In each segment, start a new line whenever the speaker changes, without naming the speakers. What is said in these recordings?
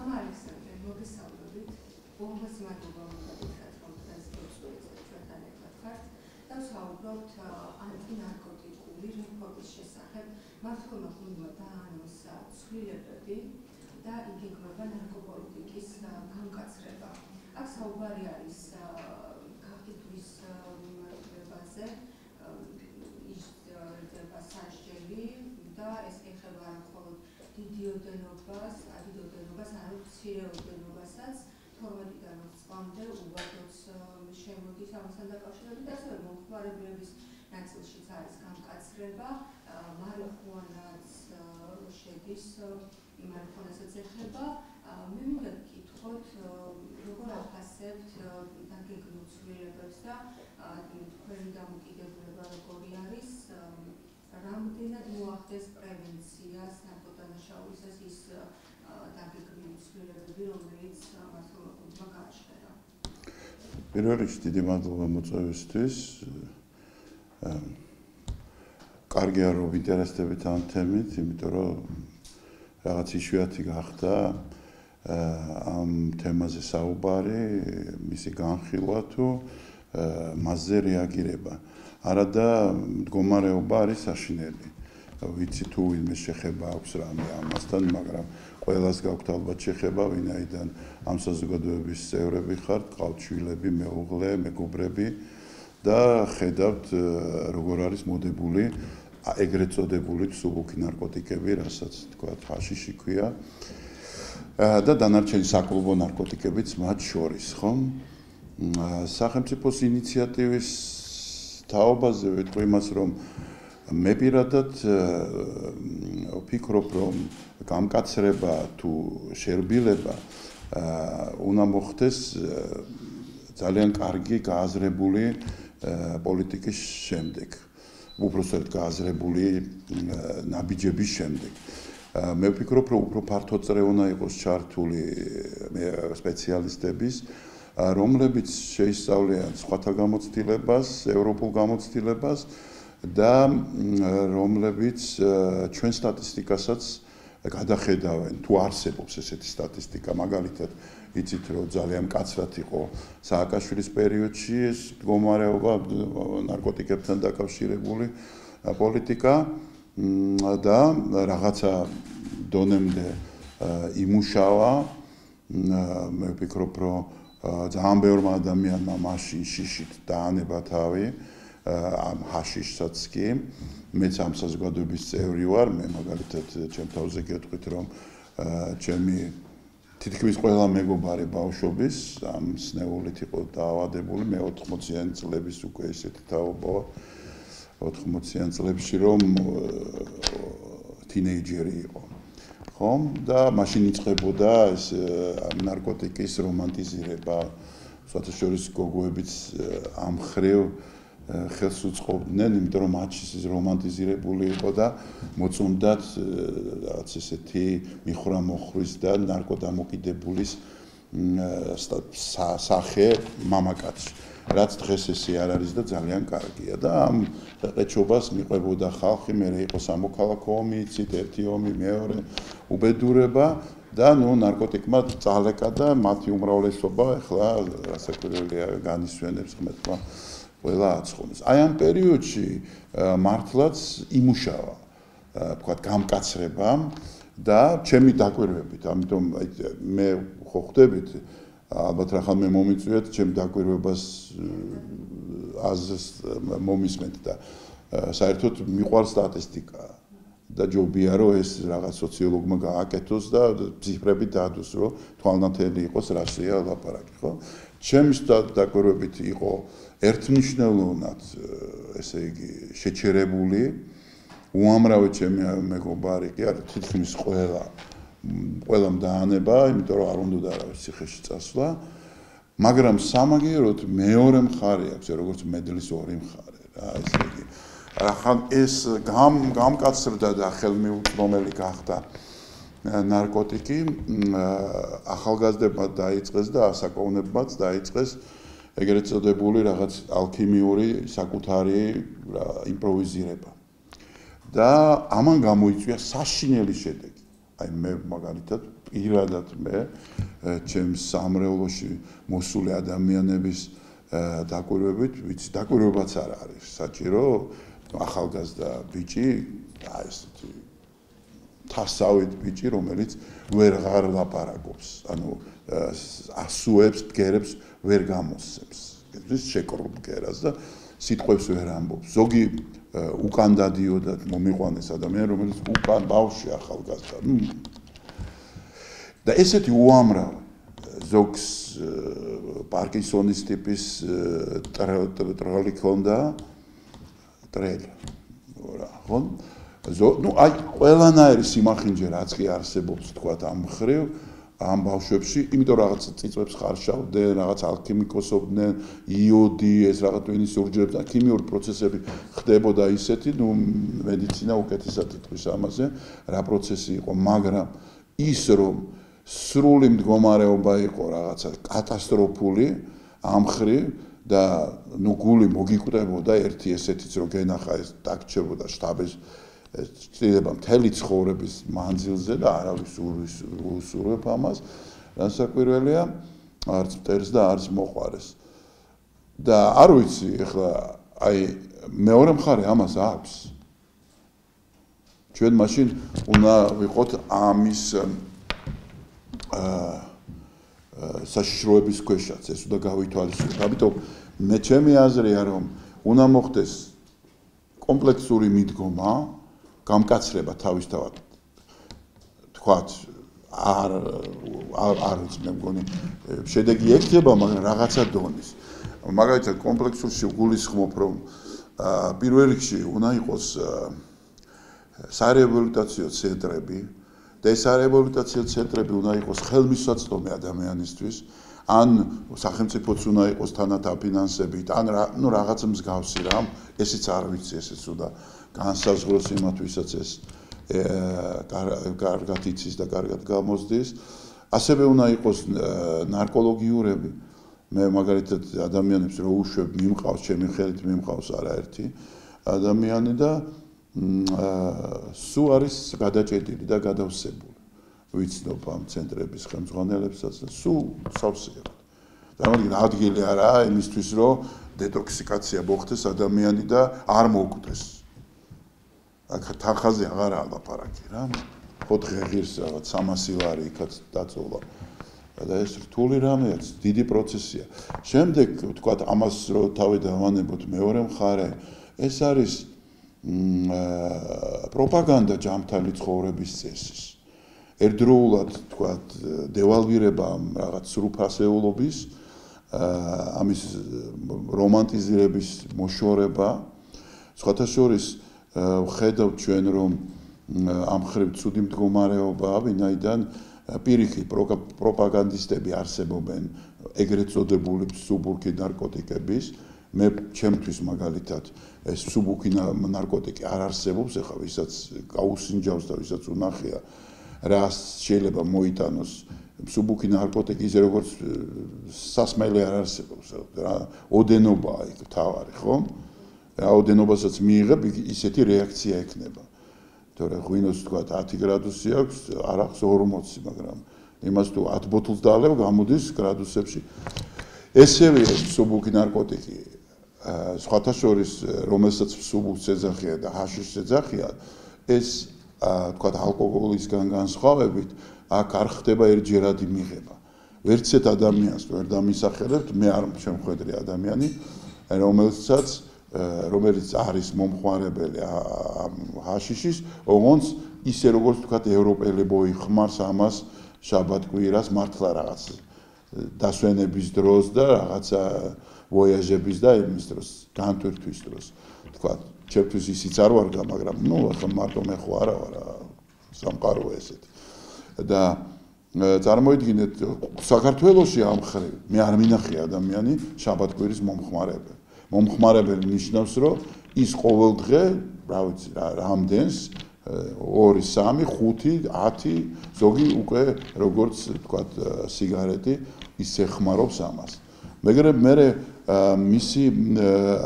მამა ალექსანდრე, მოგესალმებით. ბოლოს მადლობა მოგითხრათ, რომ ტრანსპორტს ჩვენთან ერთად ხართ და ვსაუბრობთ ანტინარკოტიკული რეფორმის შესახებ. მართლობა უნდა დაანონსა ცვლილებები და იგეგმება ნარკოპოლიტიკის განკაცრება. აქ საუბარი არის გაფრთხილის მართლებაზე, იზრდება სასჯელი და ეს ეხება მხოლოდ დიდი ოდენობას, არა მცირე ოდენობასაც 12-დან 20 წლამდე უვადოდ შემოდის ამასთან დაკავშირებით, ასევე მომხმარებლების ნაწილშიც არის განკაცრება, მარიხუანაც შედის, მარიხუანასაც ეხება. მე მინდა გკითხოთ, როგორ ახასებთ დაგეგმილ ცვლილებებს და თქვენი დამოკიდებულება როგორი არის, რამდენად მოახდენს პრევენციას ნარკოდანაშაულისას ის დაგეგმილი ცვლილებები, რომელიც მასწავლებლმა გააჩნია.
პირველ რიგში დიდი მადლობა მოწვევისთვის. კარგია რომ ვინტერესდებით ამ თემით, იმიტომ რომ რაღაც იშვიათი გახდა ამ თემაზე საუბარი, მისი განხილვა თუ მასზე რეაგირება. არადა მდგომარეობა არის საშინელი. ვიცი თუ ვინმე შეხება აქვს რამე ამასთან, მაგრამ ყველას გაქვთ ალბათ შეხება, ვინაიდან ამ საზოგადოების წევრები ხართ, ყავთ შვილები, მეუღლე, მეგობრები და ხედავთ როგორ არის მოდებული ეგრეთ წოდებული მსუბუქი ნარკოტიკები, რასაც თქვათ ჰაშიში ქვია და დანარჩენი საკლუბო ნარკოტიკებიც მათ შორის, ხო? სახელმწიფოს ინიციატივის თაობაზე ვეთქვი იმას, რომ მე პირადად ვფიქრობ, რომ გამკაცრება თუ შერბილება უნდა მოხდეს ძალიან კარგი გააზრებული პოლიტიკის შემდეგ. უпростоრად გააზრებული ნაბიჯების შემდეგ. მე ვფიქრობ, რომ უფრო ფართოწრე უნდა იყოს ჩართული სპეციალისტების, რომლებიც შეისწავლიან სხვათა გამოცდილებას, ევროპულ გამოცდილებას და რომლებიც ჩვენ სტატისტიკასაც გადახედავენ, თუ არსებობს ესეთი სტატისტიკა, მაგალითად იცით რომ ძალიან მკაცრად იყო სააკაშვილის პერიოდში ეს მდგომარეობა ნარკოტიკებთან დაკავშირებული პოლიტიკა და რაღაცა დონემდე იმუშავა. მე ვფიქრობ, რომ ძალიან ბევრმა ადამიანმა მაშინ შიშით დაანება თავი ამ ჰაშიშსაც კი. მეც ამ საზოგადოების წევრი ვარ, მე მაგალითად ჩემ თავზე გეტყვით, რომ ჩემი თითქმის ყველა მეგობარი ბავშვობის ამ სნეულით იყო დაავადებული, მე 80-იანი წლების უკვე ესეთი თაობა, 80-იან წლებში რომ თინეიჯერი იყო. ხო? და მაშინ იწყებოდა ეს ნარკოტიკის რომანტიზირება, სხვათაშორის გოგოებიც ამ ხრივ ხელს უწყობდნენ, იმიტომ რომ მათში ეს რომანტიზირებული იყო და მოწონდათ რაღაც ესეთი მიხვრა-მოხვრის და ნარკოდამოკიდებულის სახე მამაკაცში. რაც დღეს ესე არ არის და ძალიან კარგია და ამ ყეჩობას მიყვებოდა ხალხი, მე იყო სამოქალაქო ომი, იცით, ერთი ომი, მეორე უბედურება და ნარკოტიკმა წალეკა და მათი უმრავლესობა ახლა რასაკვირველია განისვენებს ღმერთმა ყველა აცხონეს. აი ამ პერიოდში მართლაც იმუშავა, თქვათ, გამკაცრება და ჩემი დაკვირვებით, ამიტომ მე ხო ხვდებით, ალბათ რახან მე მომიწვიეთ, ჩემ დაკვირვებას აზრს მომისმენთ და საერთოდ მიყვარს სტატისტიკა და ჯობია რომ ეს რაღაც სოციოლოგმა გააკეთოს და ციფრები დაადოს, რომ თვალნათელი იყოს რასია ლაპარაკი, ხო? ჩემს დაკვირვებით იყო ერთმნიშვნელოვნად, ესე იგი, შეჩერებული, უამრავი ჩემი მეგობარი კი არა, თითქმის ყველამ დაანება, იმიტომ რომ არ უნდა არავის ციხეში წასვლა, მაგრამ სამაგიეროდ მეორე მხარე აქვს, როგორც მედლის ორი მხარე, რა, ესე იგი. რახან ეს გამკაცრდა და ხელმიუწვდომელი გახდა ნარკოტიკი, ახალგაზრდებმა დაიწყეს და ასაკოვნებმაც დაიწყეს ეგრეთ წოდებული რაღაც ალქიმიური საკუთარი იმპროვიზირება. და ამან გამოიწვია საშინელი შედეგი. აი მე მაგალითად პირადად მე ჩემს სამრევლოში მოსული ადამიანების დაკვირვებით, ვიცი, დაკვირვებაც არ არის საჭირო, ახალგაზრდა ბიჭი, აი ესეთი თასავით ბიჭი, რომელიც ვერღარ ლაპარაკობს, ანუ ასუებს, ბგერებს ვერ გამოსცემს. ეს შეკრულ ბგერას და სიტყვებს ვერ ამბობს. ზოგი უკან დადიოდა მომიყვანეს ადამიანი, რომელიც უკან ბავშვი ახალგაზრდა. და ესეთი უამრავი ზოგს პარკინსონის ტიპის ტროლი ქონდა, ტრელი. რა, ხო? ნუ აი ყველანაირი სიმახინჯე რაც კი არსებობს თქვა ამ მხრივ ამ ბავშვებში, იმიტომ რაღაც წიწვებს ხარშავდნენ, რაღაც ალქიმიკოსობდნენ, იოდი, ეს რაღაც ვინის სურჯებს და ქიმიური პროცესები ხდებოდა ისეთი, ნუ მედიცინა უკეთესად იტყვის ამაზე, რა პროცესი იყო, მაგრამ ის რომ სრული მდგომარეობა იყო რაღაცა კატასტროფული ამ მხრივ და ნუ გული მოგიკვდებოდა ერთი ესეთიც რომ გენახა ეს დაგჭებოდა შტაბის ცდილება მთელი ცხოვრების მანძილზე და არავის უსურვებ ამას, განსაკვირველია, არც მტერს და არც მოყვარეს. და არ ვიცი, ეხლა აი მეორე მხარე ამას აქვს. ჩვენ მაშინ უნდა ვიყოთ ამის საშიშროების ქვეშაც, ეს უნდა გავითვალისწინოთ. ამიტომ მე ჩემი აზრია, რომ უნდა მოხდეს კომპლექსური მიდგომა, გამკაცრება თავისთავად თქვათ არ ვიცი მე მგონი შედეგი ექნება, მაგრამ რაღაცა დონის. მაგალითად კომპლექსურში გულისხმობ, რომ პირველ რიგში უნდა იყოს სარეაბილიტაციო ცენტრები და ეს სარეაბილიტაციო ცენტრები უნდა იყოს ხელმისაწვდომი ადამიანისთვის, ან სახელმწიფოც უნდა იყოს თანათ აფინანსებით, ან ნუ რაღაც მსგავსი რამ, ესეც არ ვიცი, ესეც უნდა განსაზღვროს იმათვისაც ეს კარგად იცის და კარგად გამოსდის. ასევე უნდა იყოს ნარკოლოგიურები. მე მაგალითად ადამიანებს რო უშვებ, მიმყავს, ჩემი ხელით მიმყავს არაერთი ადამიანი და სულ არის გადაჭედილი და გადავსებული. ვიცნობ ამ ცენტრების ხელმძღვანელებსაც და სულ სავსეა. წარმოიდგინე, ადგილი არაა იმისთვის, რომ დეტოქსიკაცია მოხდეს ადამიანი და არ მოკვდეს. აქ თანხაზე აღარაა ლაპარაკი რა. ხო დღეღირს რაღაც 300 ლარი იქაც დაწოლა. და ეს რთული რამეა, დიდი პროცესია. შემდეგ ვთქვათ, ამას რო თავი დავანებოთ მეორე მხარე, ეს არის პროპაგანდა ჯამთელი ცხოვრების წესის. ერთდროულად ვთქვათ, დევალვირება რაღაც სრუფასეულობის, ამის რომანტიზირების მოშორება. სხვათა შორის ვხედავთ ჩვენ, რომ ამ ხრივ ცუდი მდგომარეობაა, ვინაიდან პირიქით პროპაგანდისტები არსებობენ ეგრეთ წოდებული მსუბუქი ნარკოტიკების. მე ჩემთვის მაგალითად ეს მსუბუქი ნარკოტიკი არ არსებობს, ეხლა ვისაც გაუსინჯავს და ვისაც უნახია რა შეიძლება მოიტანოს მსუბუქი ნარკოტიკი, ისე როგორც სასმელი არ არსებობს რა, ოდენობაა იქ თავარი, ხო? რაოდენობასაც მიიღებ, ისეთი რეაქცია ექნება. თორე ღვინოს თქვა 10 გრადუსი აქვს, არ აქვს 40, მაგრამ იმას თუ 10 ბოთლს დაალევ, გამოდის გრადუსებში. ესევე მსუბუქი ნარკოტიკი, სხვათა შორის, რომელსაც მსუბუქს ეძახიან და ჰაშიშს ეძახიან, ეს თქვა ალკოჰოლისგან განსხვავებით, აქ არ ხდება ერთჯერადი მიღება. ვერცეთ ადამიანს ვერ დამისახელებთ, მე არ შემხედრი ადამიანი, რომელიც არის მომხმარებელი ჰაშიშის, ოღონდ ისე როგორც თქვა ევროპელი მოიხმარს ამას შაბათ-კვირას მართლა რაღაც დასვენების დროს და რაღაცა ვოიაჟების და იმის დროს, განტვირთვის დროს. თქვა, ჩემთვის ისიც არ ვარ, მაგრამ ნუ ახლა მარტო მე ხო არა ვარ, სამყაროა ესეთი. და წარმოიდგინეთ, საქართველოში ამ ხრივ მე არ მინახე ადამიანი შაბათ-კვირის მომხმარებელი. მომხმარებელი ნიშნავს, რომ ის ყოველ დღე, რა ვიცი, რამდენს 2, 3, 5, 10, ზოგი უკვე როგორც თქვათ სიგარეტი ის ეხმარობს ამას. მაგრამ მე მისი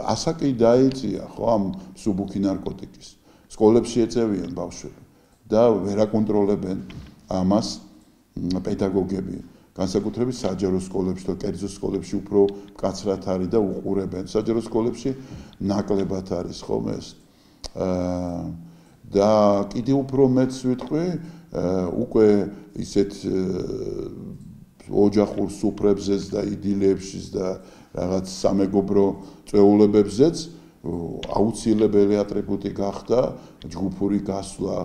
ასაკი დაიწია ხო ამ მსუბუქი ნარკოტიკის. სკოლებში ეწევიან ბავშვები და ვერ აკონტროლებენ ამას პედაგოგები განსაკუთრებით საჯარო სკოლებში და კერძო სკოლებში უფრო მკაცრად არის და უყურებენ. საჯარო სკოლებში ნაკლებად არის ხომ ეს. და კიდევ უფრო მეც ვიტყვი, უკვე ისეთ ოჯახურ სუფრებზეც და იდილებშიც და რაღაც სამეგობრო წვეულებებზეც აუცილებელი ატრიბუტი გახდა ჯგუფური გასვლა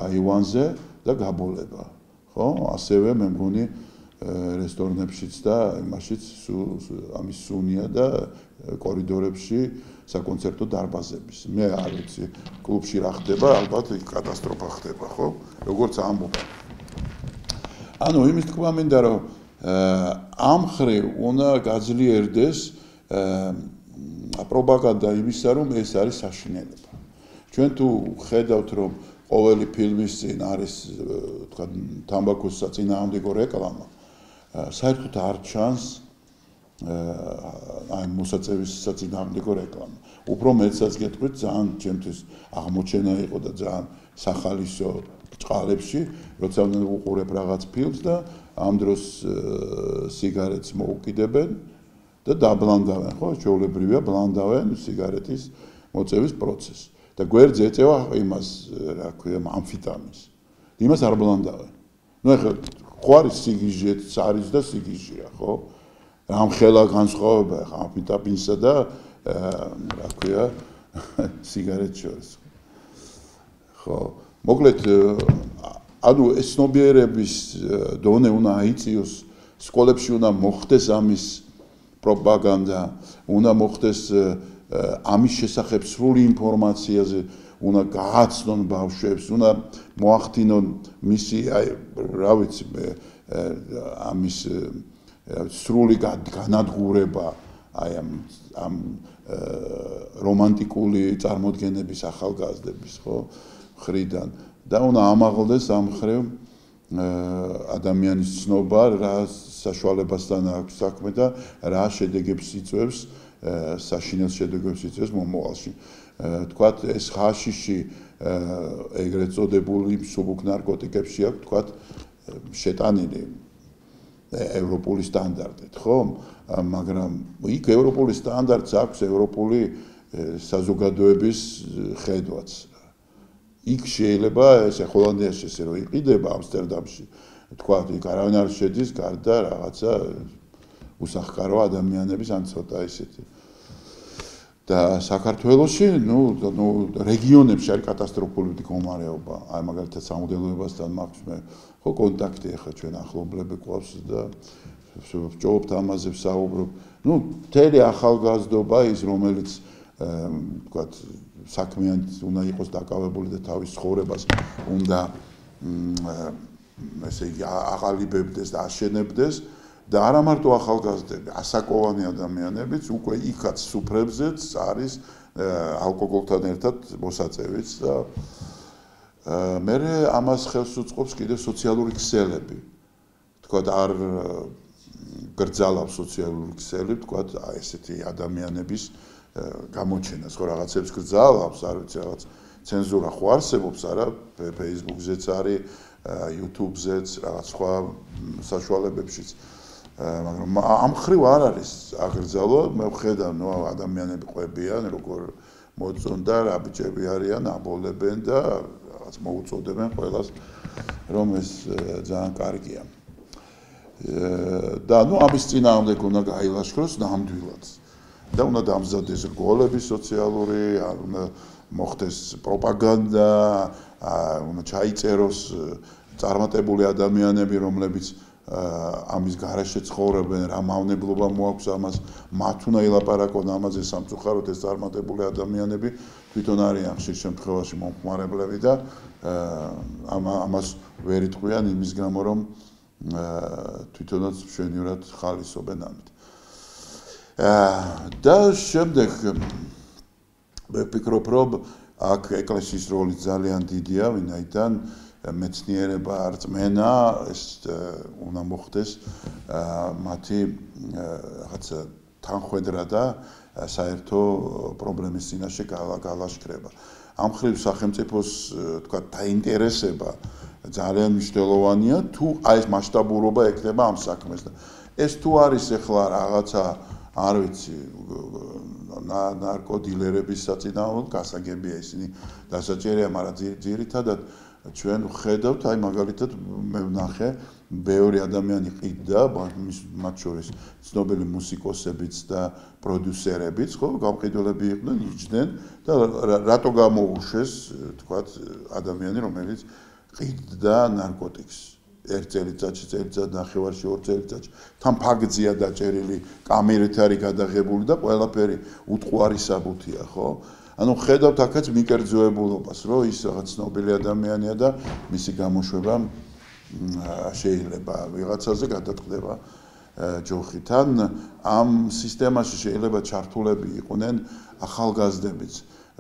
აივანზე და გაბოლება. ხო? ასევე მე მგონი რესტორნებშიც და იმაშიც ამის სუნია და კორიდორებში საკონცერტო დარბაზების. მე არ ვიცი, კლუბში რა ხდება, ალბათ კატასტროფა ხდება, ხო? როგორც ამბობ. ანუ იმის თქვა მინდა, რომ ამ მხრივ უნდა გაძლიერდეს პროპაგანდა იმისა, რომ ეს არის საშინელება. ჩვენ თუ ხედავთ, რომ ყოველი ფილმის წინ არის თქვა თამბაქოს საწინააღმდეგო რეკლამა, საერთოდ არ ჩანს აი მოსაწევის საწინააღმდეგო რეკლამა. უფრო მეცაც გეტყვით, ძალიან ჩემთვის აღმოჩენა იყო და ძალიან სახალისო ჭყალებში, როცა უყურებ რაღაც ფილმს და ამ დროს სიგარეტს მოუკიდებენ და დაბლანდავენ, ხო, ჩვეულებრივია ბლანდავენ სიგარეტის მოწევის პროცესს. და გვერდზე ეწევა იმას, რა ქვია, ამფეტამინს. იმას არ ბლანდავენ. ნუ ეხლა ხო არის სიგიჟეც არის და სიგიჟია, ხო? რამხელა განსხვავება ხა ამფეტამინსა და რა ქვია, სიგარეტს შორის. ხო, მოკლედ ანუ ეს ცნობიერების დონე უნდა აიწიოს, სკოლებში უნდა მოხდეს ამის პროპაგანდა, უნდა მოხდეს ამის შესახებ სრული ინფორმაციაზე, უნდა გააცნონ ბავშვებს, უნდა მოახდინონ მისი, აი, რა ვიცი, ამის სრული განადგურება, აი ამ რომანტიკული წარმოდგენების ახალგაზრდების, ხო, მხრიდან და უნდა ამაღლდეს ამ მხრივ ადამიანის ცნობა, რა საშუალებასთან აქვს საქმე და რა შედეგებს იწვევს, საშინელ შედეგებს იწვევს მომავალში. თქვათ ეს ხაშიში ეგრეთ წოდებული მსუბუქ ნარკოტიკებში აქვს, თქვათ შეტანილი ევროპული სტანდარტით, ხო? მაგრამ იქ ევროპული სტანდარტს აქვს ევროპული საზოგადოების ხედვაც. იქ შეიძლება ესე ჰოლანდიაში ესე რომ იყიდება ამსტერდამში, თქვათ იქ არავინ არ შედის გარდა რაღაცა უსახკარო ადამიანების ან ცოტა ისეთი. და საქართველოში, ნუ რეგიონებში არის კატასტროფული მდგომარეობა. აი მაგალითად სამოდელოებასთან მაქვს მე ხო კონტაქტი ახლა ჩვენ ახლობლები ყავს და ვჭობთ ამაზე ვსაუბრობ. ნუ მთელი ახალგაზრდობა ის რომელიც თქვათ საქმიანად უნდა იყოს დაკავებული და თავის ცხოვრებას უნდა ესე იგი აღალიბებდეს და აშენებდეს და არა მარტო ახალგაზრდები, ასაკოვანი ადამიანებიც უკვე იქაც სუფრებზეც არის ალკოჰოლთან ერთად მოსაწევიც და მე ამას ხელს უწყობს კიდევ სოციალური ქსელები. თქვათ არ გრძალავს სოციალური ქსელი, თქვათ აი ესეთი ადამიანების გამოჩენას, ხო რაღაცებს გრძალავს, არ ვიცი რაღაც ცენზურა ხო არსებობს, არა, Facebook-ზეც არის, YouTube-ზეც, რაღაც სხვა საშუალებებშიც. მაგრამ ამ ხრივ არ არის აგრძალვა, მე ვხედავ, ნუ ადამიანები ყვებიან, როგორ მოწონ და რა ბიჭები არიან, აბოლებენ და რაღაც მოუწოდებენ ყველას, რომ ეს ძალიან კარგია. და ნუ ამის წინააღმდეგ უნდა გაილაშქროს ნამდვილად. და უნდა დამზადდეს რგოლები სოციალური, უნდა მოხდეს პროპაგანდა, უნდა ჩაიწეროს წარმატებული ადამიანები, რომლებიც ამის გარეშე ცხოვრობენ, რა მავნებლობა მოაქვს ამას, მათ უნდა ილაპარაკონ ამაზე სამწუხაროდ ეს წარმატებული ადამიანები თვითონ არიან ხშირ შემთხვევაში მომხმარებლები და ამას ვერ იტყვიან იმის გამო, რომ თვითონაც მშვენივრად ხალისობენ ამით. და შემდეგ მე ვფიქრობ, რომ აქ ეკლესიის როლი ძალიან დიდია, ვინაიდან მეცნიერება რწმენა ეს უნდა მოხდეს მათი რაღაცა თანხვედრა და საერთო პრობლემის წინაშე გალაშქრება. ამ მხრივ სახელმწიფოს თქვა დაინტერესება ძალიან მნიშვნელოვანია თუ აი ეს მასშტაბურობა ექნება ამ საქმეს და ეს თუ არის ახლა რაღაცა არ ვიცი ნარკოდილერების საწინააღმდეგო გასაგებია ისინი დასაჭერია მაგრამ ძირითადად ჩვენ ვხედავთ აი მაგალითად მე ვნახე ბევრი ადამიანი ყიდდა მათ შორის ცნობილი მუსიკოსებიც და პროდიუსერებიც ხო გამყიდველები იყვნენ იჯდნენ და რატო გამოუშვეს თქვათ ადამიანი რომელიც ყიდდა ნარკოტიკს ერთ წელიწადში წელიწად ნახევარში ორ წელიწადში თან ფაგზია დაჭერილი კამერით არის გადაღებული და ყველაფერი უტყუარი საბუთია ხო ანუ ხედავთ აქაც მიკერძოებულობას რომ ის რაღაც ცნობილი ადამიანია და მისი გამოშვება შეიძლება ვიღაცაზე გადაწყდება ჯოხიდან ამ სისტემაში შეიძლება ჩართულები იყვნენ ახალგაზრდებიც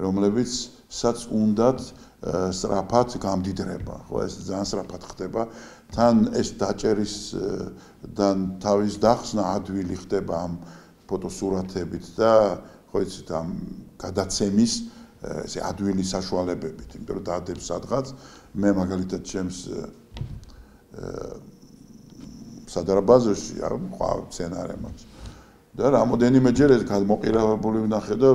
რომლებიცაც უნდათ სწრაფად გამდიდრება ხო ეს ძალიან სწრაფად ხდება თან ეს დაჭერის და თავის დახსნა ადვილი ხდება ამ ფოტოსურათებით და ხო იცით ამ გადაცემის ესე ადვილი საშუალებებით იმიტომ რომ დაადებს სადღაც მე მაგალითად ჩემს სადარბაზოში ყავ სცენარი მაქვს და რამოდენიმეჯერ ეს გამოყირავებული ვნახე და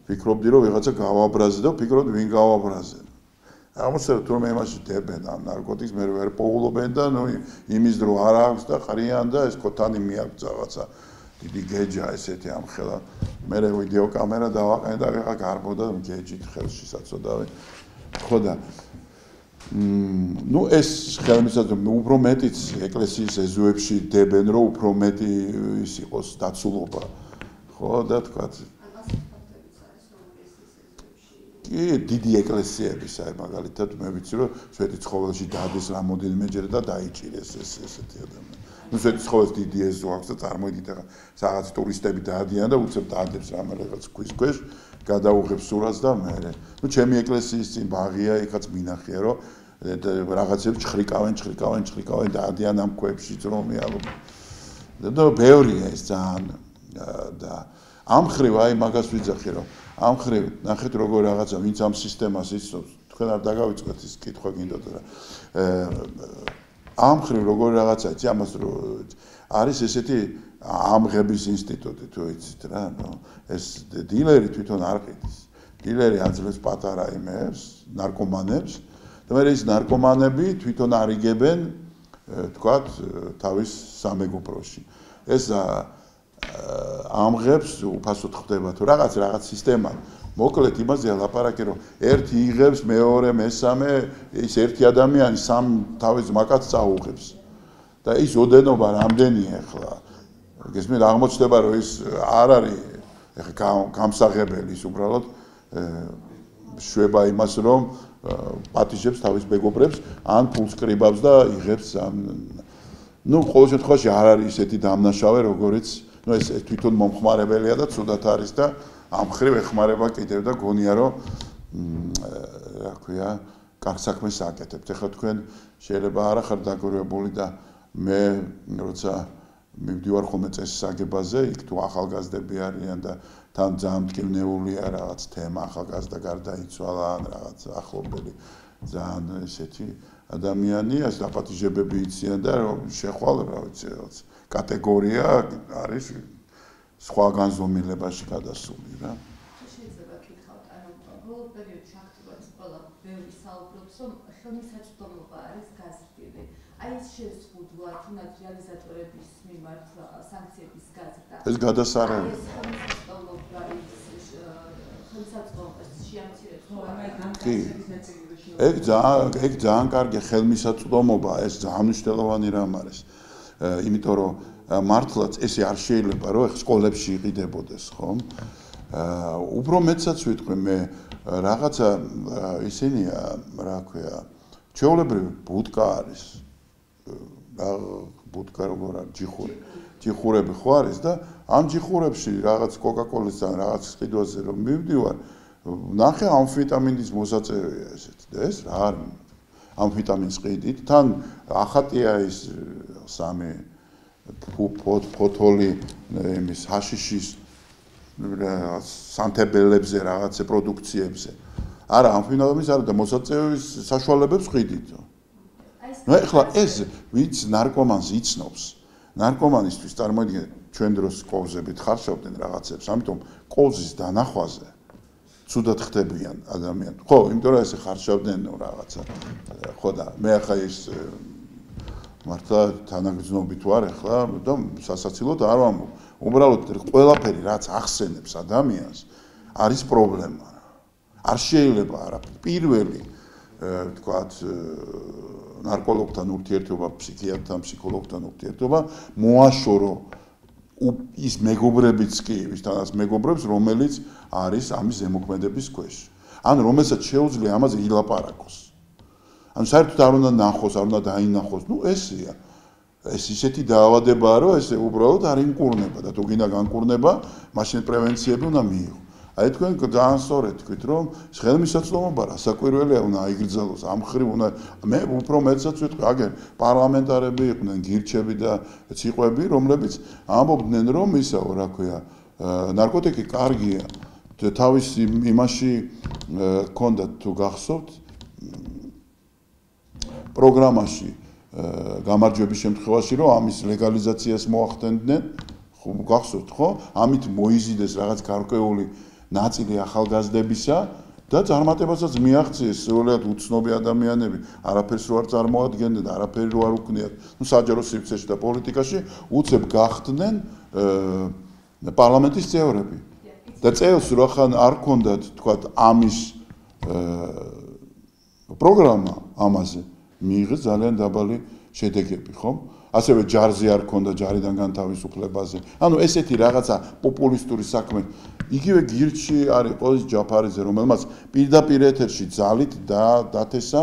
ვფიქრობდი რომ ვიღაცა გავაბრაზე და ვფიქრობდი ვინ გავაბრაზე აღმოსავლეთ თურმე იმაში დებენ ამ ნარკოტიკს მე ვერ პოულობენ და ნუ იმის დრო არ აქვს და ყრიან და ეს ქოთანი მიაქვს რაღაცა დიდი გეჯა ესეთი ამ ხელა მე ვიდეო კამერა დავაყენე და ვიღა გარბოდა გეჯით ხელში საწოდავი ხო და ნუ ეს ხელმისაწვდომი უფრო მეტიც ეკლესიის ეზოებში დებენ რომ უფრო მეტი ის იყოს დაცულობა ხო და თქვა კი დიდი ეკლესიების აი მაგალითად მე ვიცი რომ სვეტი ცხოველში დადის რამოდენიმეჯერ და დაიჭირეს ესეთი ადამიანი ნუ სვეტი ცხოველს დიდი ეზო აქვს და წარმოიდგინეთ ახლა რაღაც ტურისტები დაადიან და უცებ დაადებს რაღაც ქვის ქვეშ გადაუღებს სურათს და მე ნუ ჩემი ეკლესიის წინ ბაღია იქაც მინახია რომ რაღაცებს ჩხრიკავენ დაადიან ამ ქვებში ძრომიალო და ბევრია ეს ძალიან და ამ ხრივ აი მაგას ვიძახი რომ ამ ხრივ ნახეთ როგორ რაღაცა ვინც ამ სისტემას იცნობს თქვენ არ დაგავიწყეთ ის კითხვა გინდოდა რა ამ ხრივ როგორ რაღაცა იცი ამას რო არის ესეთი ამღების ინსტიტუტი თუ იცით რა ნუ ეს დილერი თვითონ არ ყიდის დილერი აძლევს პატარა იმებს ნარკომანებს და მე ის ნარკომანები თვითონ არიგებენ თქვათ თავის სამეგობროში ეს ამღებს უფასოდ ხდება თუ რაღაც სისტემა მოკლედ იმაზე ლაპარაკი რომ ერთი იღებს მეორე მესამე ის ერთი ადამიანი სამ თავის მაკაც წაუღებს და ის ოდენობა რამდენია ახლა გესმით აღმოჩნდება რომ ის არ არის ახლა გამსაღებელი ის უბრალოდ შვება იმას რომ პატიჟებს თავის მეგობრებს ან ფულს კრიბავს და იღებს ნუ ყოველ შემთხვევაში არ არის ისეთი დამნაშავე როგორიც ნუ ეს თვითონ მომხმარებელია და ცუდად არის და ამ ხრივ ეხმარება კიდევ და გონია რომ რა ქვია კარგ საქმეს აკეთებთ ახლა თქვენ შეიძლება არ ახარ დაგურებული და მე როცა მივდივარ ხოლმე წესის აგებაზე იქ თუ ახალგაზრდები არიან და თან ძალიან მტკივნეულია რაღაც თემა ახალგაზრდა გარდაიცვალა ან რაღაც ახლობელი ძალიან ესეთი ადამიანი ეს დაპატიჟებები იციან და რომ შეხვალ რა ვიცი რაღაც კატეგორია არის სხვა განზომილებაში გადასული რა
შეიძლება გითხავთ ანუ ბოლო პერიოდში აქტიურად ყველა ბევრი საუბრობს რომ ხელმისაწვდომობა არის გაზრდილი აი ეს შეზღუდვა თუნდაც რეალიზატორების მიმართ სანქციების გაზრდა
ეს გადასარევი
ეს ხელმისაწვდომობა ის ხელმისაწვდომობას შეამცირებს
ეგ ძალიან კარგი ხელმისაწვდომობა ეს ძალიან მნიშვნელოვანი რამ არის იმიტომ რომ მართლაც ესე არ შეიძლება რომ სკოლებში იყიდებოდეს ხომ უფრო მეცაც ვიტყვი მე რაღაცა ისინია რა ქვია ჩვეულებრივი ბუდკა არის ბუდკა როგორ არის ჯიხურები ხო არის და ამ ჯიხურებში რაღაც კოკაკოლის ან რაღაც ყიდვაზე რომ მივდივარ ნახე ამფეტამინის მოსაწევია ესეთი და ეს რა არის ამფეტამინს ყიდით თან ახატია ის სამი ფოთოლი იმის ჰაშიშის სანთებელებზე რაღაცე პროდუქციებზე არა ამფეტამინის არა და მოსაწევის საშუალებებს ყიდით ნუ ეხლა ეს ვინც ნარკომანს იცნობს ნარკომანისთვის წარმოიდგინეთ ჩვენ დროს კოვზებით ხარშავდნენ რაღაცებს ამიტომ კოვზის დანახვაზე ცუდად ხდებიან ადამიანები ხო იმიტომ რომ ესე ხარშავდნენ რაღაცა ხო და მე ახლა ის მართლა თანაგრძნობით ვარ ახლა და სასაცილოდ არ ვამბობ უბრალოდ ყველაფერი რაც ახსენებს ადამიანს არის პრობლემა არ შეიძლება არა პირველი თქვათ ნარკოლოგთან ურთიერთობა ფსიქიატრთან ფსიქოლოგთან ურთიერთობა მოაშორო ის მეგობრებიც კი ვისთანაც მეგობრებს რომელიც არის ამის ზემოქმედების ქვეშ ან რომელსაც შეუძლია ამაზე ილაპარაკოს ან საერთოდ არ უნდა ნახოს არ უნდა დაინახოს ნუ ესეა ეს ისეთი დაავადებაა რომ ესე უბრალოდ არ იმკურნება და თუ გინდა განკურნება მაშინ პრევენციები უნდა მიიღო აი თქვენ ძალიან სწორად თქვით რომ ხელმისაწვდომობა რასაკვირველია უნდა აიგრძელოს ამ ხრივ უნდა მე უფრო მეტსაც ვიტყვი აგერ პარლამენტარები იყვნენ გირჩები და ციყვები რომლებიც ამბობდნენ რომ ისაო რა ქვია ნარკოტიკი კარგია თავის იმაში ჰქონდათ თუ გახსოვთ პროგრამაში გამარჯვების შემთხვევაში რომ ამის ლეგალიზაციას მოახდენდნენ ხო გახსოვთ ხო ამით მოიზიდეს რაღაც გარკვეული ნაწილი ახალგაზრდებისა და წარმატებასაც მიაღწიეს სრულიად უცნობი ადამიანები არაფერს რო არ წარმოადგენდნენ და არაფერი რო არ უქნიათ ნუ საჯარო სივრცეში და პოლიტიკაში უცებ გახდნენ პარლამენტის წევრები და წელს რო ხან არ ქონდათ თქვათ ამის პროგრამა ამაზე მიიღეს ძალიან დაბალი შედეგები ხო ასევე ჯარზე არ ქონდა ჯარიდან განთავისუფლებაზე ანუ ესეთი რაღაცა პოპულისტური საქმე იგივე გირჩი არის ყოლის ჯაფარიძე რომელმაც პირდაპირ ეთერში ძალით და დათესა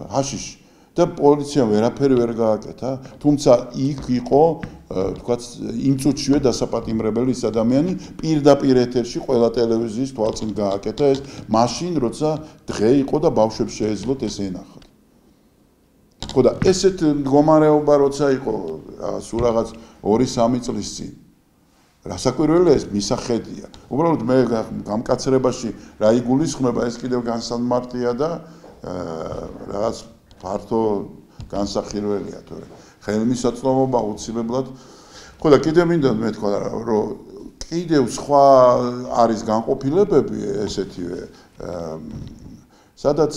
ჰაშიში და პოლიციამ ვერაფერი ვერ გააკეთა თუმცა იქ იყო თქვათ იმ წუთშივე დასაპატიმრებელი ის ადამიანი პირდაპირ ეთერში ყველა ტელევიზიის თვალწინ გააკეთა ეს მაშინ როცა დღე იყო და ბავშვებს შეეძლოთ ეს ენახათ ხო და ესეთ მდგომარეობა როცა იყო სულ რაღაც 2-3 წლის წინ რასაკვირველია ეს მისახედია უბრალოდ მე გამკაცრებაში რა იგულისხმება ეს კიდევ განსამარტია და რაღაც ფართო განსახილველია თორე ხელმისაწვდომობა აუცილებლად ხო და კიდევ მინდა მეთქვა რომ კიდევ სხვა არის განყოფილებები ესეთივე სადაც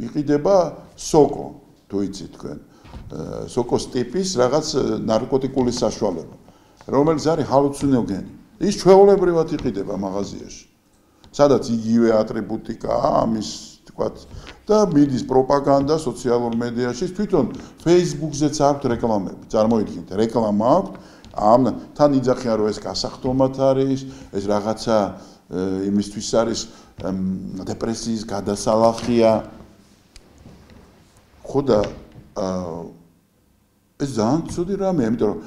იყიდება სოკო თუ იცით თქვენ სოკოს ტიპის რაღაც ნარკოტიკული საშუალება რომელიც არის ჰალუცინოგენი ის ჩვეულებრივად იყიდება მაღაზიაში სადაც იგივე ატრიბუტიკაა ამის თქვათ და მიდის პროპაგანდა სოციალურ მედიაში თვითონ Facebook-ზეც აქვს რეკლამები წარმოიდგინეთ რეკლამა აქვს ამ თან იძახიან რომ ეს გასახდომად არის ეს რაღაცა იმისთვის არის დეპრესიის გადასალახია ხო და ეს ძალიან ცუდი რამეა იმიტომ რომ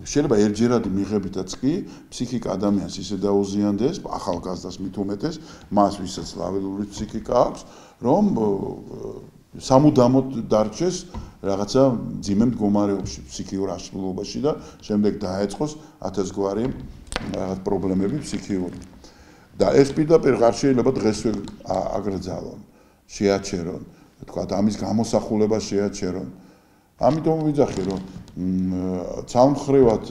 შეიძლება ერთჯერადი მიღებითაც კი ფსიქიკა ადამიანს ისე დაუზიანდეს ახალგაზრდას მით უმეტეს მას ვისაც ლაველური ფსიქიკა აქვს რომ სამუდამოდ დარჩეს რაღაცა ძიმე მდგომარეობაში ფსიქიურ აშლილობაში და შემდეგ დაეწყოს 1000 გვარი რაღაც პრობლემები ფსიქიური და ეს პირდაპირ არ შეიძლება დღესვე აგრძალონ შეაჩერონ თქვათ ამის გამოსახულება შეაჩერონ ამიტომ ვიძახი რომ ცალმხრივად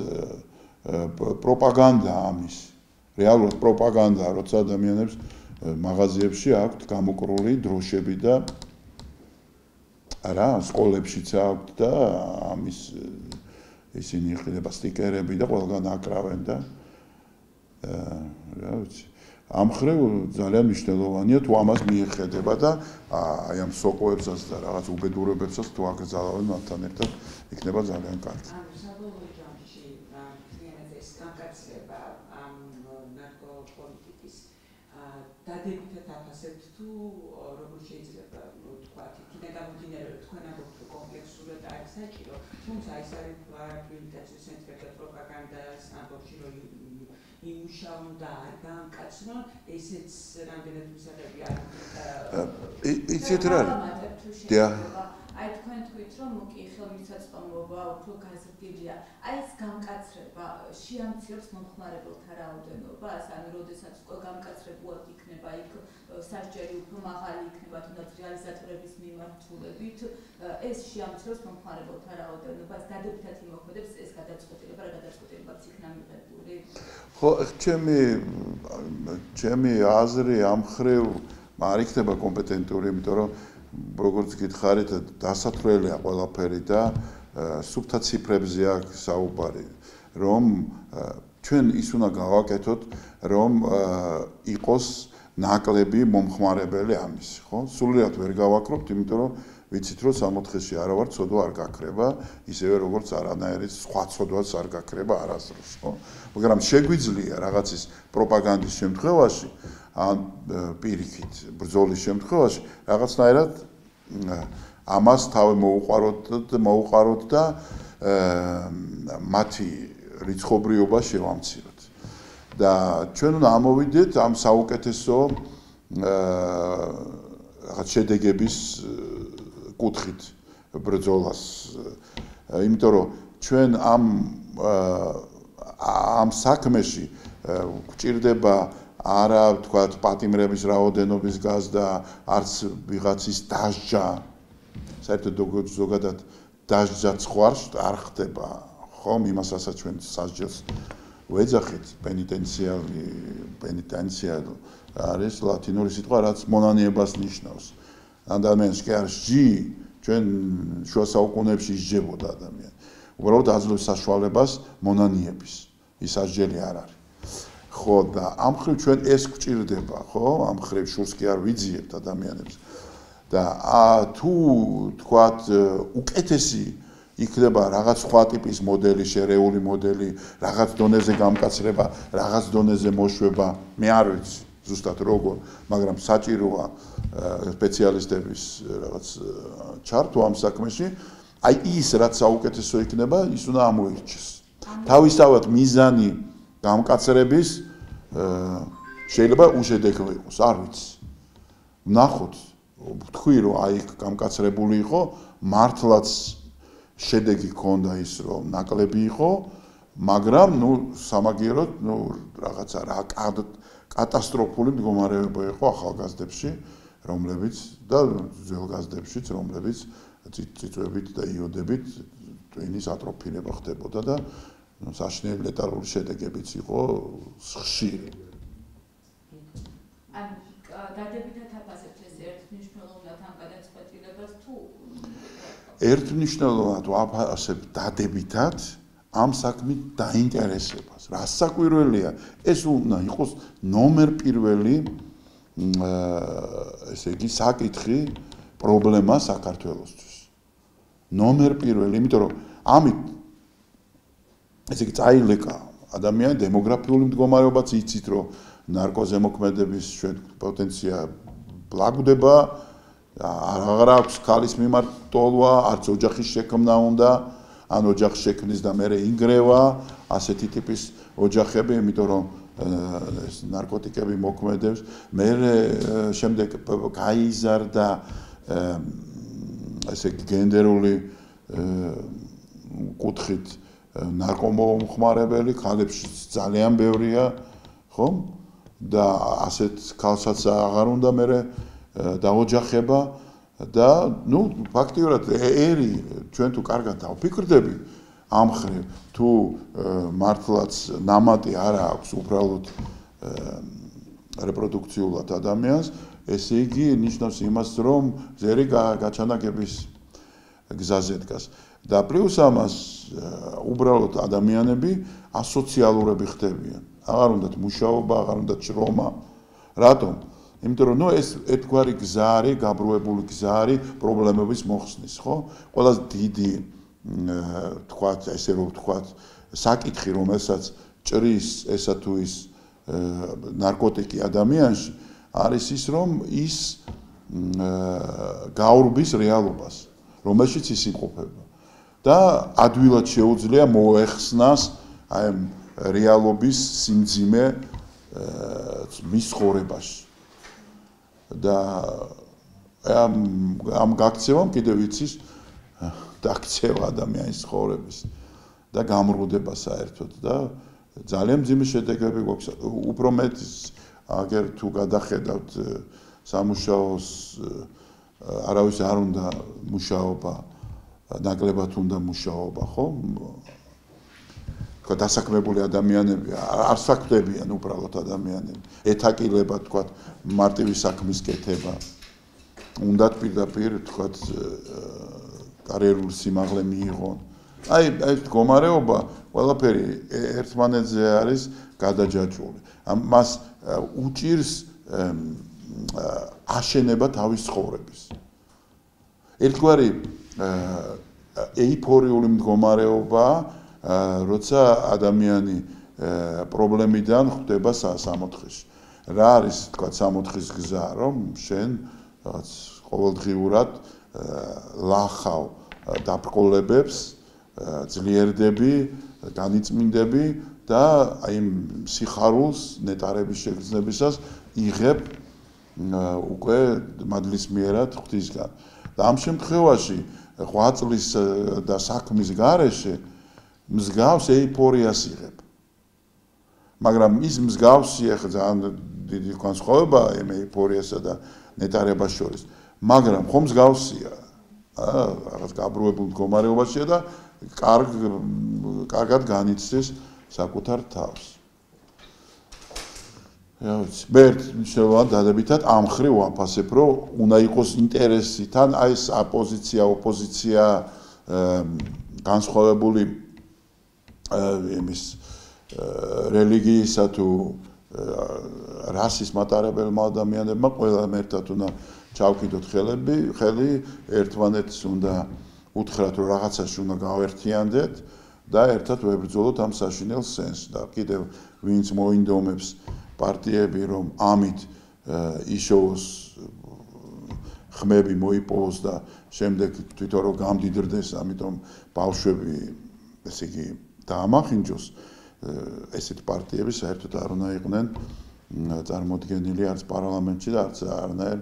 პროპაგანდა ამის რეალურად პროპაგანდა როცა ადამიანებს მაღაზიებში აქვთ გამოკრული დროშები და არა სკოლებშიც აქვთ და ამის ისინი იყიდება სტიკერები და ყველგან აკრავენ და რა ვიცი ამ ხრივ ძალიან მნიშვნელოვანია თუ ამას მიეხედება და აი ამ სოკოებსაც და რაღაც უბედურებებსაც თუ აკრძალავენ მათთან ერთად იქნება ძალიან კარგი.
საბოლოო ჯამში ეს განკაცება ამ ნარკოპოლიტიკის დადებითად აფასებთ თუ როგორ შეიძლება ვთქვათ იქიდან გამომდინარე თქვენ ამბობთ რომ კომპლექსურად არის საჭირო თუმცა ეს არის რეაბილიტაციის ცენტრები და პროპაგანდას ამბობში რომ იმუშაონ და არ განკაცნონ ესეც რამდენად მისაღებია
იცით რა
აი თქვენ თქვით რომ კი ხელმისაწვდომობა უფრო გაზრდილია. აი ეს გამკაცრება შეამცირებს მომხმარებელთა რაოდენობას, ანუ როდესაც უკვე გამკაცრებულად იქნება იქ სასჯელი უფრო მაღალი იქნება თუნდაც რეალიზატორების მიმართულებით, ეს შეამცირებს მომხმარებელთა რაოდენობას, დადებითად იმოქმედებს ეს გადაწყვეტილება, რა გადაწყვეტილებაც იქნა მიღებული.
ხო, ჩემი აზრი ამ მხრივ არ იქნება კომპეტენტური, იმიტომ რომ როგორც გითხარით, დასათვლელია ყველაფერი და სუფთა ციფრებზე აქვს საუბარი, რომ ჩვენ ის უნდა გავაკეთოთ, რომ იყოს ნაკლები მომხმარებელი ამის, ხო? სულიად ვერ გავაკრობთ, იმიტომ რომ ვიცით რომ 64-ში არა ვარ, ცოდვა არ გაქრება, ისევე როგორც არანაირი სხვა ცოდვაც არ გაქრება არასდროს, ხო? მაგრამ შეგვიძლია რაღაცის პროპაგანდის შემთხვევაში, ან პირიქით ბრძოლის შემთხვევაში რაღაცნაირად ამას თავი მოუყაროთ და მათი რიცხობრიობა შევამციროთ. და ჩვენ უნდა ამოვიდეთ ამ საუკეთესო რაღაც შედეგების კუთხით ბრძოლას. იმიტომ რომ ჩვენ ამ საქმეში გვჭირდება არა ვთქვათ პატიმრების რაოდენობის გაზრდა, არც ვიღაცის დასჯა. საერთოდ ზოგადად დასჯაც ხوارს არ ხდება, ხომ? იმასაც ჩვენ სასჯელს ვეძახით, პენიტენცია არის ლათინური სიტყვა, რაც მონანიებას ნიშნავს. ადამიანს კი არის ჟი, ჩვენ შუა საუკუნეებში ისჯებოდა ადამიანი. უბრალოდ აძლევს საშუალებას მონანიების. ის სასჯელი არ არის. ხო და ამ მხრივ ჩვენ ეს გვჭირდება, ხო? ამ მხრივ შურს კი არ ვიძიებთ ადამიანებს. და თუ თქვათ უკეთესი იქნება რაღაც სხვა ტიპის მოდელი, შერეული მოდელი, რაღაც დონეზე გამკაცრება, რაღაც დონეზე მოშვება, მე არ ვიცი ზუსტად როგორ, მაგრამ საჭიროა სპეციალისტების რაღაც ჩართვა ამ საქმეში. აი ის რაც საუკეთესო იქნება, ის უნდა ამოირჩეს. თავისთავად მიზანი გამკაცრების შეიძლება უშედეგო იყოს, არ ვიცი. ვნახოთ, ვთქვი რომ აი გამკაცრებული იყო, მართლაც შედეგი ჰქონდა ის რომ ნაკლები იყო, მაგრამ სამაგიეროდ რაღაცა რა კატასტროფული მდგომარეობა იყო ახალგაზრდებში, რომლებიც და ძველგაზრდებშიც, რომლებიც წიწვებით და იოდებით ტვინის ატროფირება ხდებოდა და საშინელი ლეტალური შედეგებიც იყო ხშირი.
ან დადებითად აფასებთ ეს ერთმნიშვნელოვნად ამ გადაწყვეტილებას თუ
ერთმნიშვნელოვნად ვაფასებ დადებითად ამ საქმით დაინტერესებას. რა საკვირველია, ეს უნდა იყოს ნომერ პირველი ესე იგი საკითხი პრობლემა საქართველოსთვის. ნომერ პირველი, იმიტომ რომ ამით ესე იგი წაილეკა ადამიანი დემოგრაფიული მდგომარეობაც იცით რომ ნარკოზე მოქმედების ჩვენ პოტენცია ბლაგდება, აღარ აქვს ქალის მიმართ ტოლვა, არც ოჯახის შექმნა უნდა, ან ოჯახის შექმნის და მერე ინგრევა, ასეთი ტიპის ოჯახები, იმიტომ რომ ნარკოტიკები მოქმედებს, მერე შემდეგ გაიზარდა ესე გენდერული კუთხით ნარკომომხმარებელი, ქალებში ძალიან ბევრია, ხო? და ასეთ ქალსაც აღარ უნდა მერე დაოჯახება და ფაქტიურად ერი ჩვენ თუ კარგად დავფიქრდები ამ მხრივ თუ მართლაც ნამატი არ აქვს უბრალოდ რეპროდუქციულად ადამიანს, ესე იგი ნიშნავს იმას, რომ ზერი გაჩანაგების გზაზე დგას. და პლუს ამას უბრალოდ ადამიანები ასოციალურები ხდებიან. აღარ უნდათ მუშაობა, აღარ უნდათ შრომა. რატომ? იმიტომ რომ ეს ერთგვარი გზა არის, გაბრუებული გზა არის პრობლემების მოხსნის, ხო? ყველაზე დიდი თქვათ, ესე რომ ვთქვათ, საკითხი, რომელსაც ჭრის ესა თუ ის ნარკოტიკი ადამიანში, არის ის, რომ ის გაურბის რეალობას, რომელშიც ის იმყოფება. და ადვილად შეუძლია მოეხსნას აი რეალობის სიმძიმე მის ცხოვრებაში. და ამ გაქცევამ კიდევ იცის დაქცევა ადამიანის ცხოვრების და გამრუდება საერთოდ და ძალიან მძიმე შედეგები გვაქვს. უფრო მეტის აგერ თუ გადახედავთ სამუშაოს არავის არ უნდა მუშაობა, ნაკლებად უნდა მუშაობა, ხო? თქვა დასაქმებული ადამიანები არ საქმდებიან უბრალოდ ადამიანები. ეთაკილება თქვა მარტივი საქმის კეთება. უნდათ პირდაპირ თქვა კარიერული სიმაღლე მიიღონ. აი მდგომარეობა ყველაფერი ერთმანეთზე არის გადაჯაჭვული. მას უჭირს აშენება თავის ცხოვრების. ერთგვარი ეიფორიული მდგომარეობა, როცა ადამიანი პრობლემიდან ხვდება სამოთხეში. რა არის თქვა სამოთხის გზა, რომ შენ რაღაც ყოველდღიურად ლახავ დაბრკოლებებს, ძლიერდები, განიწმინდები და აი სიხარულს ნეტარების შეგრძნებისას იღებ უკვე მადლისმიერად ღვთისგან. და ამ შემთხვევაში 8 წლის და საქმის გარეშე მსგავს ეიფორიას იღებ. მაგრამ ის მსგავსი ახლა ძალიან დიდი განსხვავებაა ეიფორიასა და ნეტარებას შორის. მაგრამ ხომ მსგავსია. რაღაც გაბრუებულ მდგომარეობაშია და კარგად განიცდის საკუთარ თავს. მე მნიშვნელოვანი დადებითად ამ ხრივ ვაფასებ, რომ უნდა იყოს ინტერესი თან აი ეს ოპოზიცია, ოპოზიცია განსხვავებული იმის რელიგიისა თუ რასის მატარებელმა ადამიანებმა ყველამ ერთად უნდა ჩავკიდოთ ხელი, ერთმანეთს უნდა უთხრათ, რომ რაღაცაში უნდა გავერთიანდეთ და ერთად ვებრძოლოთ ამ საშინელ სენსს და კიდევ ვინც მოინდომებს პარტიები, რომ ამით იშოვოს ხმები მოიპოვოს და შემდეგ თვითონ რომ გამდიდრდეს, ამიტომ ბავშვები, ესე იგი, დაამახინჯოს, ესეთი პარტიები საერთოდ არ უნდა იყვნენ წარმოდგენილი არც პარლამენტში და არც არანაირ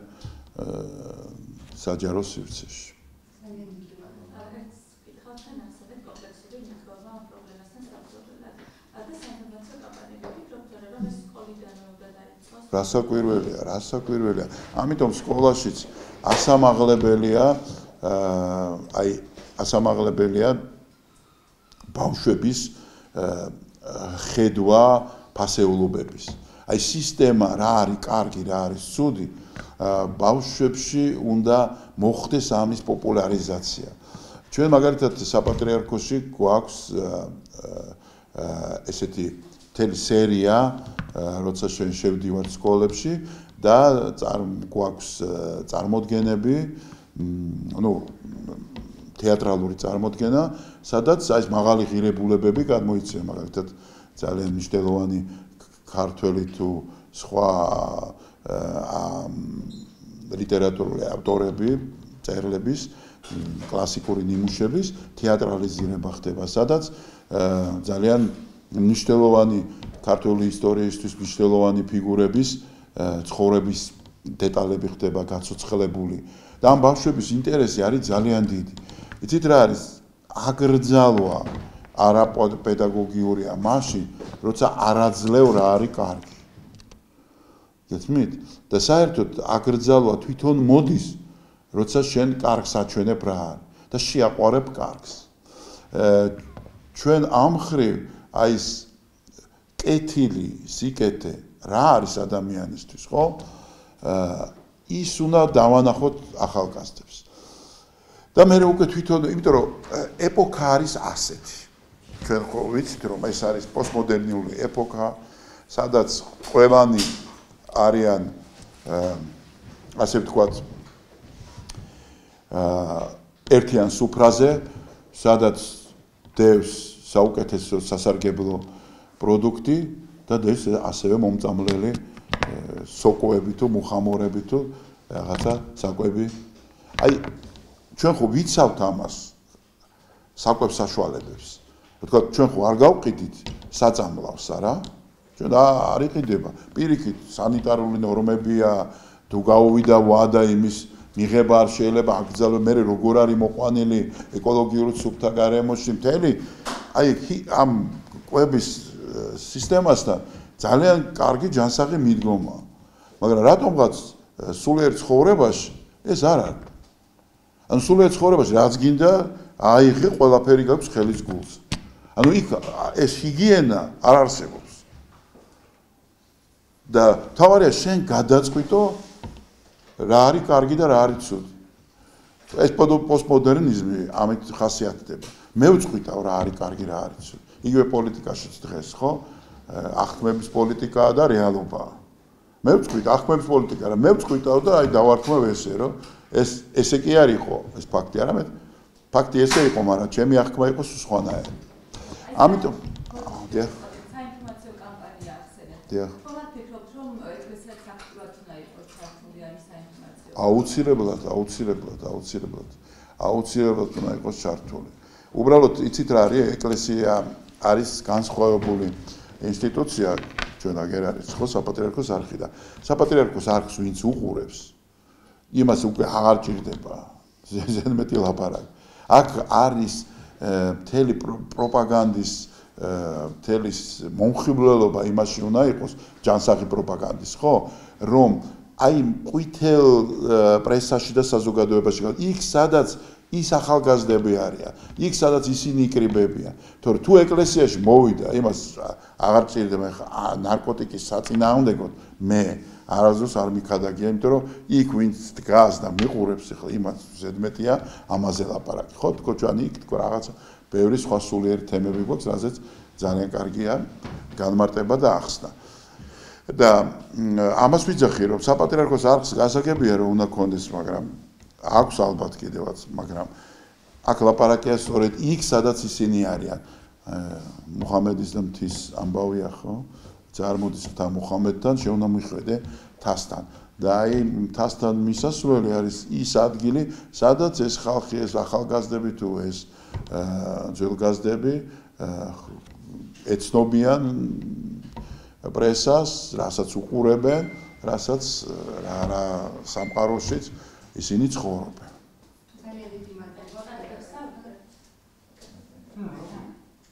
საჯარო სივრცეში. რასაკვირველია. ამიტომ სკოლაშიც ასამაღლებელია ბავშვების ხედვა ფასეულობების. აი სისტემა რა არის კარგი, რა არის ცუდი, ბავშვებში უნდა მოხდეს ამის პოპულარიზაცია. ჩვენ მაგალითად საპატრიარქოში გვაქვს ესეთი მთელი სერია, როცა შევდივართ სკოლებში და გვაქვს წარმოდგენები, თეატრალური წარმოდგენა, სადაც აი ეს მაღალი ღირებულებები გამოიცემა, მაგალითად ძალიან მნიშვნელოვანი ქართველი თუ სხვა ლიტერატურული ავტორები, წერლების, კლასიკური ნიმუშების თეატრალიზირება ხდება, სადაც ძალიან მნიშვნელოვანი ქართული ისტორიისთვის მნიშვნელოვანი ფიგურების ცხოვრების დეტალები ხდება გაცოცხლებული და ამ ბავშვების ინტერესი არის ძალიან დიდი. იცით რა არის? აგრძალვა არაპედაგოგიურია მაშინ, როცა არაძლევ რა არის კარგი. გესმით? და საერთოდ აგრძალვა თვითონ მოდის, როცა შენ კარგს აჩვენებ რა არის და შეაყვარებ კარგს. ჩვენ ამ ხრივ აი ეს კეთილი სიკეთე რა არის ადამიანისთვის, ხო? ის უნდა დავანახოთ ახალგაზრდებს. და მე უკვე თვითონ, იმიტომ რომ ეპოქა არის ასეთი. ჩვენ ხო ვიცით რომ ეს არის პოსტმოდერნული ეპოქა, სადაც ყველანი არიან ასე ვთქვათ ერთიან სუფრაზე, სადაც დევს საუკეთესო სასარგებლო პროდუქტი და დევს ასევე მომწამლელი სოკოები თუ მუხამორები თუ რაღაცა საკვები. აი ჩვენ ხო ვიცავთ ამას საკვებს საშუალებებს. ვთქვათ ჩვენ ხო არ გავყიდით საწამლავს არა? ჩვენ არ იყიდება. პირიქით სანიტარული ნორმებია, თუ გაუვიდა ვადა იმის მიღება არ შეიძლება აკრძალო მე როგორ არის მოყვანილი ეკოლოგიური ცუქთა გარემოში მთელი აი ამ კვების სისტემასთან ძალიან კარგი ჯანსაღი მიდგომაა მაგრამ რატომღაც სულიერ ცხოვრებაში ეს არ არის ანუ სულიერ ცხოვრებაში რაც გინდა აიღე ყველაფერი გაქვს ხელის გულს ანუ იქ ეს ჰიგიენა არ არსებობს და თავარია შენ გადაწყვიტო რა არის კარგი და რა არის ცუდი ეს პოსტმოდერნიზმი ამით ხასიათდება მე ვწყვიტავ რა არის კარგი რა არის ცუდი იგივე პოლიტიკაშიც დღეს ხო ახთმების პოლიტიკაა და რეალობაა მე ვწყვიტ ახთმების პოლიტიკა რა მე ვწყვიტავ და აი დავარქმევ ესე რომ ესე კი არ იყო ეს ფაქტი არამედ ფაქტი ესე იყო მაგრამ ჩემი ახთმა იყო სხვანაირი ამიტომ
საინფორმაციო კამპანია ახსენეთ ხომად ფიქრობთ რომ ეკლესიაც აქტიურად უნდა იყოს ჩართული არის საინფორმაციო აუცილებლად
უნდა იყოს ჩართული უბრალოდ იცით რა არის ეკლესია არის განსხვავებული ინსტიტუცია ჩვენ აგერ არის ხო საპატრიარქოს არხი და საპატრიარქოს არხს ვინც უყურებს იმას უკვე აღარ ჭირდება ზედმეტი ლაპარაკი აქ არის მთელი პროპაგანდის მთელი მომხიბვლელობა იმაში უნდა იყოს ჯანსაღი პროპაგანდის ხო რომ აი ყვითელ პრესაში და საზოგადოებაში იქ სადაც ის ახალგაზრდები არიან იქ სადაც ისინი იკრიბებიან თორე თუ ეკლესიაში მოვიდა იმას აღარ ჭირდება ხა ნარკოტიკის საწინააღმდეგოდ მე არასდროს არ მიქადაგია იმიტომ რომ იქ ვინც დგას და მიყურებს ახლა იმას ზედმეტია ამაზე ლაპარაკი ხო თქო ჩვენ იქ თქო რაღაცა ბევრი სხვა სულიერი თემები გვაქვს რაზეც ძალიან კარგია განმარტება და ახსნა და ამას ვიძახი რომ საპატრიარქოს არხს გასაგებია რომ უნდა კონდეს მაგრამ აქვს ალბათ კიდევაც მაგრამ აქ ლაპარაკია სწორედ იქ სადაც ისინი არიან მუჰამედის და მთის ამბავია ხო წარმოდის და მუჰამედთან შეუნდა მიხვედე თასთან და აი თასთან მისასვლელი არის ის ადგილი სადაც ეს ხალხი ეს ახალგაზრდები თუ ეს ძველგაზრდები ეცნობიან პრესას რასაც უყურებენ რასაც რა სამყაროშიც ისინი ცხოვრობენ